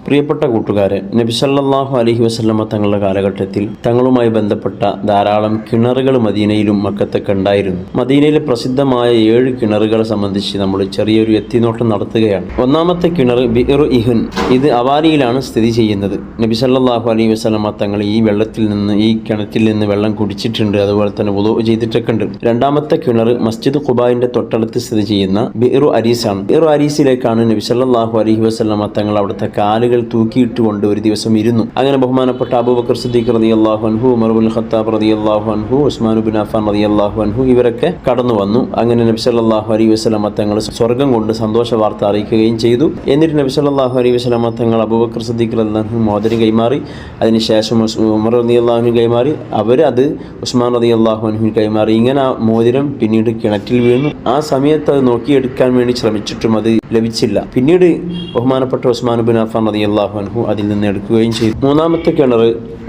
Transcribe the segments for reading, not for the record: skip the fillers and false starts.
പ്രിയപ്പെട്ട കൂട്ടുകാരെ, നബി സല്ലല്ലാഹു അലൈഹി വസല്ലമ തങ്ങളുടെ കാലഘട്ടത്തിൽ തങ്ങളുമായി ബന്ധപ്പെട്ട ധാരാളം കിണറുകൾ മദീനയിലും മക്കത്തൊക്കെ ഉണ്ടായിരുന്നു. മദീനയിലെ പ്രസിദ്ധമായ 7 കിണറുകളെ സംബന്ധിച്ച് നമ്മൾ ചെറിയൊരു എത്തിനോട്ടം നടത്തുകയാണ്. ഒന്നാമത്തെ കിണർ ബിഇർ ഇഹുൻ. ഇത് അവാരിയിലാണ് സ്ഥിതി ചെയ്യുന്നത്. നബി സല്ലല്ലാഹു അലൈഹി വസല്ലമ തങ്ങൾ ഈ കിണറ്റിൽ നിന്ന് വെള്ളം കുടിച്ചിട്ടുണ്ട്, അതുപോലെ തന്നെ വുളൂ ചെയ്തിട്ടൊക്കെ ഉണ്ട്. രണ്ടാമത്തെ കിണർ മസ്ജിദ് ഖുബായിന്റെ തൊട്ടടുത്ത് സ്ഥിതി ചെയ്യുന്ന ബിഇർ അരീസാണ്. ബിഇർ അരീസിലേക്കാണ് നബി സല്ലല്ലാഹു അലൈഹി വസല്ലമ തങ്ങൾ അവിടുത്തെ കാലുകൾ തൂക്കിയിട്ടുകൊണ്ട് ഒരു ദിവസം ഇരുന്നു. അങ്ങനെ ബഹുമാനപ്പെട്ട അബൂബക്കർ സിദ്ദീഖ് റളിയല്ലാഹു അൻഹു, ഉമർ ഇബ്നുൽ ഖത്താബ് റളിയല്ലാഹു അൻഹു, ഉസ്മാൻ ഇബ്നു അഫ്ഫാൻ റളിയല്ലാഹു അൻഹു ഇവരൊക്കെ കടന്നു വന്നു. അങ്ങനെ നബി സല്ലല്ലാഹു അലൈഹി വസല്ലമ തങ്ങൾ സ്വർഗ്ഗം കൊണ്ട് സന്തോഷ വാർത്ത അറിയിക്കുകയും ചെയ്തു. എന്നിട്ട് നബി സല്ലല്ലാഹു അലൈഹി വസല്ലമ തങ്ങൾ അബൂബക്കർ സിദ്ദീഖ് റളിയല്ലാഹു അൻഹു മോതിരം കൈമാറി. അതിനുശേഷം ഉമർ റളിയല്ലാഹു അൻഹു കൈമാറി. അത് ഉസ്മാൻ റളിയല്ലാഹു അൻഹു കൈമാറി. ഇങ്ങനെ ആ മോതിരം പിന്നീട് കിണറ്റിൽ വീണു. ആ സമയത്ത് അത് നോക്കിയെടുക്കാൻ വേണ്ടി ശ്രമിച്ചിട്ടും അത് ലഭിച്ചില്ല. പിന്നീട് ബഹുമാനപ്പെട്ട ഉസ്മാൻ ഇബ്നു അഫ്ഫാൻ റളിയല്ലാഹു അൻഹു അതിൽ നിന്ന് എടുക്കുകയും ചെയ്തു. മൂന്നാമത്തെ കിണർ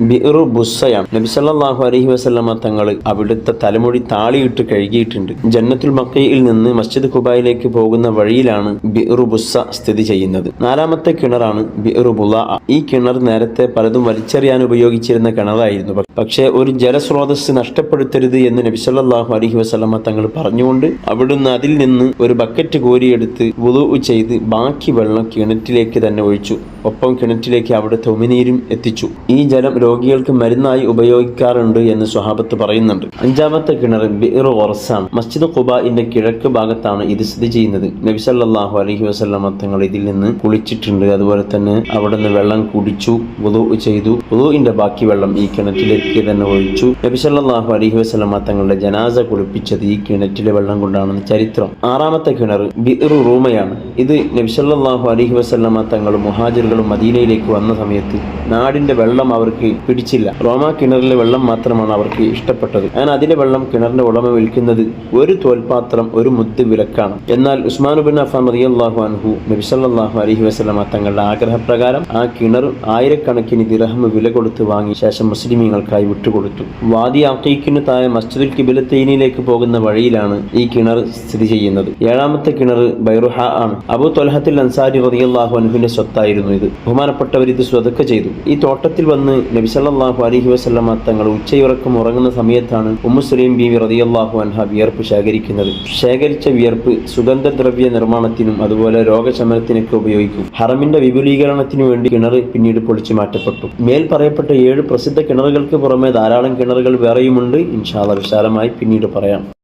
ബിഇർ ബുസ്സയാണ്. നബി സല്ലല്ലാഹു അലൈഹി വസല്ലമ തങ്ങൾ അവിടുത്തെ തലമുടി താളിയിട്ട് കഴുകിയിട്ടുണ്ട്. ജന്നത്തുൽ ബഖീഇൽ നിന്ന് മസ്ജിദ് ഖുബായിലേക്ക് പോകുന്ന വഴിയിലാണ് ബിഇർ ബുസ്സ സ്ഥിതി ചെയ്യുന്നത്. നാലാമത്തെ കിണറാണ് ബിഇർ ബുലാ. ഈ കിണർ നേരത്തെ പലതും വലിച്ചെറിയാൻ ഉപയോഗിച്ചിരുന്ന കിണറായിരുന്നു. പക്ഷേ ഒരു ജലസ്രോതസ് നഷ്ടപ്പെടുത്തരുത് എന്ന് നബി സല്ലല്ലാഹു അലൈഹി വസല്ലമ തങ്ങൾ പറഞ്ഞുകൊണ്ട് അവിടുന്ന് അതിൽ നിന്ന് ഒരു ബക്കറ്റ് കോരിയെടുത്ത് വുളൂ ചെയ്ത് ബാക്കി വെള്ളം കിണറ്റിലേക്ക് തന്നെ ഒഴിച്ചു. ഒപ്പം കിണറ്റിലേക്ക് അവിടുത്തെ ഉമിനീരും എത്തിച്ചു. ഈ ജലം രോഗികൾക്ക് മരുന്നായി ഉപയോഗിക്കാറുണ്ട് എന്ന് സ്വഹാബത്ത് പറയുന്നുണ്ട്. അഞ്ചാമത്തെ കിണർ ബിഇർ ഖുർസാൻ. മസ്ജിദ് ഖുബാഇന്റെ കിഴക്ക് ഭാഗത്താണ് ഇത് സ്ഥിതി ചെയ്യുന്നത്. നബി സല്ലല്ലാഹു അലൈഹി വസല്ലമ തങ്ങൾ ഇതിൽ നിന്ന് കുളിച്ചിട്ടുണ്ട്. അതുപോലെ തന്നെ അവിടെ നിന്ന് വെള്ളം കുടിച്ചു, വുളൂ ചെയ്തു. വുളൂഇന്റെ ബാക്കി വെള്ളം ഈ കിണറ്റിലേക്ക് തന്നെ ഒഴിച്ചു. നബി സല്ലല്ലാഹു അലൈഹി വസല്ലമ തങ്ങളുടെ ജനാസ കുളിപ്പിച്ചത് ഈ കിണറ്റിലെ വെള്ളം കൊണ്ടാണെന്ന് ചരിത്രം. ആറാമത്തെ കിണർ ബിഇർ റൂമയാണ്. ഇത് നബി സല്ലല്ലാഹു അലൈഹി വസല്ലമ തങ്ങൾ മുഹാജിറുകളും മദീനയിലേക്ക് വന്ന സമയത്ത് നാടിന്റെ വെള്ളം അവർക്ക് പിടിച്ചില്ല. റോമാ കിണറിലെ വെള്ളം മാത്രമാണ് അവർക്ക് ഇഷ്ടപ്പെട്ടത്. അങ്ങനെ അതിലെ വെള്ളം കിണറിന്റെ ഉടമ വിൽക്കുന്നത് ഒരു തോൽപാത്രം, ഒരു മുദ്ദ് വിലക്കാണ്. എന്നാൽ ഉസ്മാൻ ഇബ്നു അഫ്ഫാൻ റളിയല്ലാഹു അൻഹു നബി സല്ലല്ലാഹു അലൈഹി വസല്ലമ തങ്ങളുടെ ആഗ്രഹപ്രകാരം ആ കിണർ ആയിരക്കണക്കിന് ദിർഹം വില കൊടുത്ത് വാങ്ങി ശേഷം മുസ്ലിമീങ്ങൾക്കായി വിട്ടുകൊടുത്തു. വാദി അഖീഖിന് താഴെ മസ്ജിദുൽ ഖിബ്ലത്തൈനിലേക്ക് പോകുന്ന വഴിയിലാണ് ഈ കിണർ സ്ഥിതി ചെയ്യുന്നത്. ഏഴാമത്തെ കിണർ ബൈറുഹ ആണ്. അബൂ ത്വൽഹത്തുൽ അൻസാരി റളിയല്ലാഹു അൻഹുവിന്റെ സ്വത്തായിരുന്നു ഇത്. ബഹുമാനപ്പെട്ടവർ ഇത് സ്വതക്ക ചെയ്തു. ഈ തോട്ടത്തിൽ വന്ന് നബി സല്ലല്ലാഹു അലൈഹി വസല്ലമ തങ്ങൾ ഉച്ചയുറക്കം ഉറങ്ങുന്ന സമയത്താണ് ഉമ്മു സുലൈം ബീവി റളിയല്ലാഹു അൻഹ വിയർപ്പ് ശേഖരിക്കുന്നത്. ശേഖരിച്ച വിയർപ്പ് സുഗന്ധദ്രവ്യ നിർമ്മാണത്തിനും അതുപോലെ രോഗശമനത്തിനൊക്കെ ഉപയോഗിക്കും. ഹറമിന്റെ വിപുലീകരണത്തിനു വേണ്ടി കിണർ പിന്നീട് പൊളിച്ചു മാറ്റപ്പെട്ടു. മേൽ പറയപ്പെട്ട 7 പ്രസിദ്ധ കിണറുകൾക്ക് പുറമെ ധാരാളം കിണറുകൾ വേറെയുമുണ്ട്. ഇൻഷാ അല്ലാഹ് വിശാലമായി പിന്നീട് പറയാം.